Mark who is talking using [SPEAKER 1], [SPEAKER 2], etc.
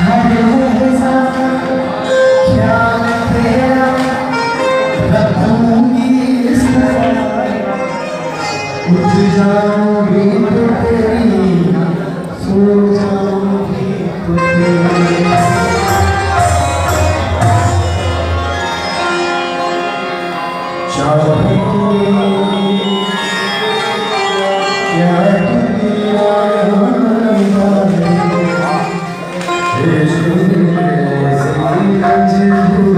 [SPEAKER 1] हर लहजा ख्याल तेरा रखूंगी इस तरह, उठ जाऊंगी तो तेरी, सो जाऊंगी तो तेरी। चाहे क्या दुनिया जाने, इश्क़ में ज़िंदगी